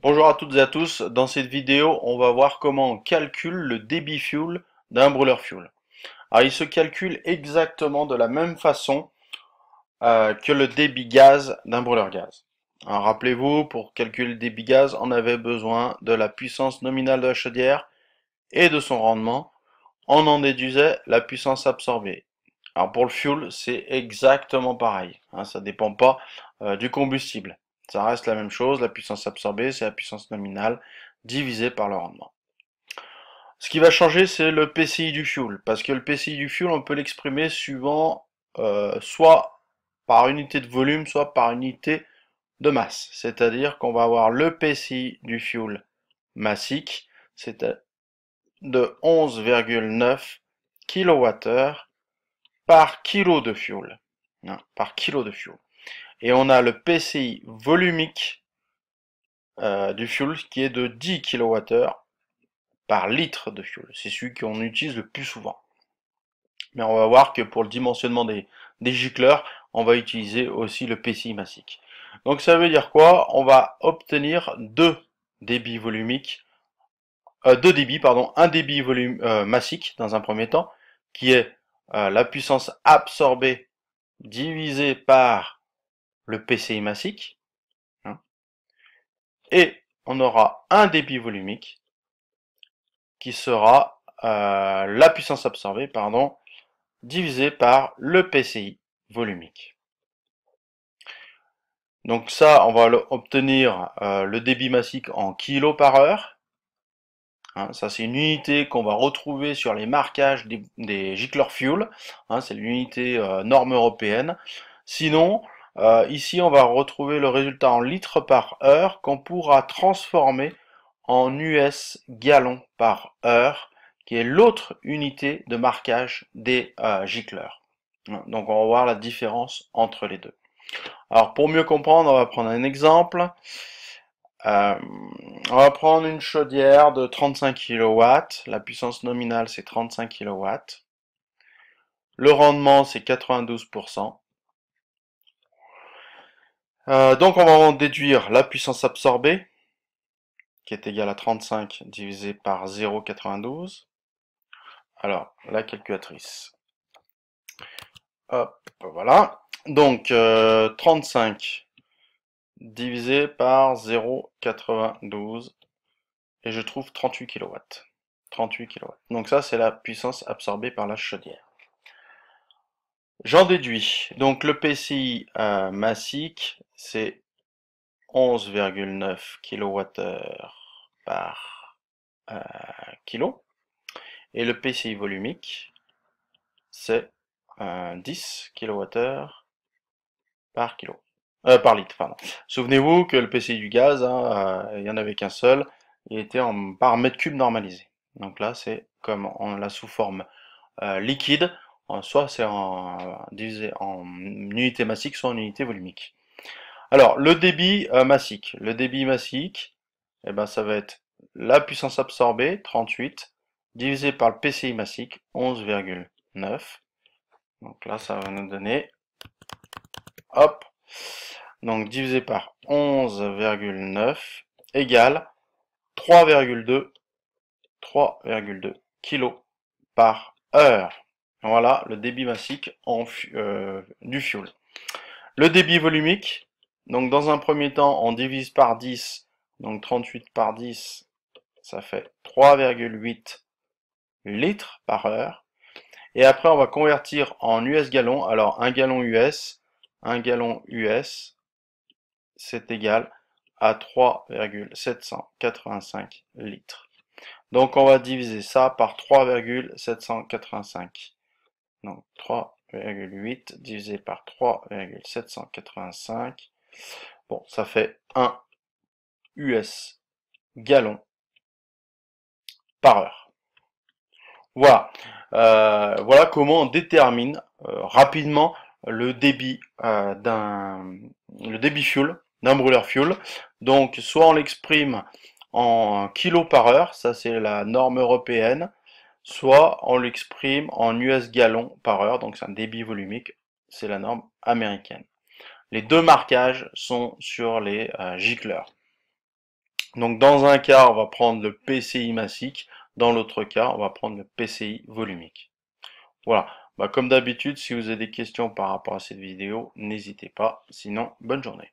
Bonjour à toutes et à tous, dans cette vidéo on va voir comment on calcule le débit fuel d'un brûleur fuel. Alors il se calcule exactement de la même façon que le débit gaz d'un brûleur gaz. Alors rappelez-vous, pour calculer le débit gaz, on avait besoin de la puissance nominale de la chaudière et de son rendement. On en déduisait la puissance absorbée. Alors pour le fuel, c'est exactement pareil, hein, ça ne dépend pas du combustible. Ça reste la même chose, la puissance absorbée, c'est la puissance nominale divisée par le rendement. Ce qui va changer, c'est le PCI du fuel, parce que le PCI du fuel, on peut l'exprimer suivant soit par unité de volume, soit par unité de masse. C'est-à-dire qu'on va avoir le PCI du fuel massique, c'est de 11,9 kWh par kilo de fuel. Hein, par kilo de fuel. Et on a le PCI volumique du fuel qui est de 10 kWh par litre de fuel. C'est celui qu'on utilise le plus souvent. Mais on va voir que pour le dimensionnement des gicleurs, on va utiliser aussi le PCI massique. Donc ça veut dire quoi? On va obtenir deux débits volumiques, deux débits, pardon, un débit massique dans un premier temps, qui est la puissance absorbée divisée par le PCI massique, hein, et on aura un débit volumique qui sera la puissance absorbée, pardon, divisé par le PCI volumique. Donc ça, on va obtenir le débit massique en kilo par heure. Hein, ça, c'est une unité qu'on va retrouver sur les marquages des gicleurs fuel. Hein, c'est l'unité norme européenne. Sinon, ici, on va retrouver le résultat en litres par heure qu'on pourra transformer en US gallons par heure, qui est l'autre unité de marquage des gicleurs. Donc on va voir la différence entre les deux. Alors pour mieux comprendre, on va prendre un exemple. Euh, on va prendre une chaudière de 35 kW. La puissance nominale c'est 35 kW. Le rendement c'est 92%. Donc on va en déduire la puissance absorbée, qui est égale à 35 divisé par 0,92. Alors, la calculatrice. Hop, voilà. Donc, 35 divisé par 0,92 et je trouve 38 kW. 38 kW. Donc ça, c'est la puissance absorbée par la chaudière. J'en déduis. Donc le PCI massique, c'est 11,9 kWh par kilo. Et le PCI volumique, c'est 10 kWh par kilo. Par litre, pardon. Souvenez-vous que le PCI du gaz, hein, il n'y en avait qu'un seul, il était par mètre cube normalisé. Donc là, c'est comme on l'a sous forme liquide, soit c'est divisé en unité massique, soit en unité volumique. Alors, le débit massique. Le débit massique, eh ben, ça va être la puissance absorbée, 38, divisé par le PCI massique, 11,9. Donc là, ça va nous donner, hop, donc divisé par 11,9 égale 3,2 kg par heure. Voilà le débit massique du fuel. Le débit volumique, donc dans un premier temps, on divise par 10, donc 38 par 10, ça fait 3,8 litres par heure. Et après, on va convertir en US gallons. Alors, un gallon US, c'est égal à 3,785 litres. Donc, on va diviser ça par 3,785. Donc, 3,8 divisé par 3,785. Bon, ça fait 1 US gallon par heure. Voilà. Voilà comment on détermine rapidement le débit le débit fuel d'un brûleur fuel. Donc soit on l'exprime en kilos par heure, ça c'est la norme européenne, soit on l'exprime en US gallons par heure, donc c'est un débit volumique, c'est la norme américaine. Les deux marquages sont sur les gicleurs. Donc dans un cas, on va prendre le PCI massique, dans l'autre cas, on va prendre le PCI volumique. Voilà, comme d'habitude, si vous avez des questions par rapport à cette vidéo, n'hésitez pas. Sinon, bonne journée.